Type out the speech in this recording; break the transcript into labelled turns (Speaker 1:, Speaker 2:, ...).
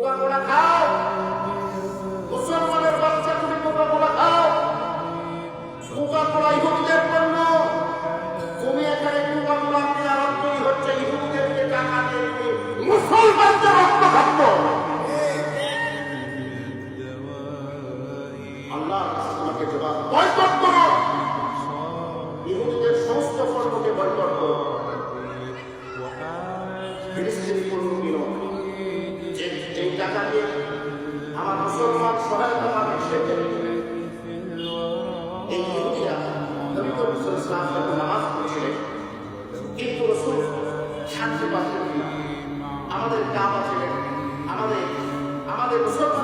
Speaker 1: Coca-Cola খাও, মুসলমানের বাচ্চা তুমি কোকা-কোলা খাও। কোকা-কোলা ইহুদিদের পণ্য। তুমি এখানে কোকা-কোলা কেনার অর্থই হচ্ছে ইহুদিদেরকে টাকা দিয়ে মুসলমানদের রক্ত খাদ্য। আল্লাহ তোমাকে জবাব বয়কট করো, ইহুদিদের সমস্ত পণ্যকে বয়কট করো। ফিলিস্তিনি পণ্যগুলো যে টাকা দিয়ে আমার মুসলমান সহায়তা পাবে সেখানে এই ইহুদিরা নবী করিম সাল্লাল্লাহু আলাইহি ওয়াসাল্লাম নামাজ পড়ছিলেন, কিন্তু রাসূল শান্তি পাচ্ছিলেন না। আমাদের কাবা ছিলেন, আমাদের মুসলমান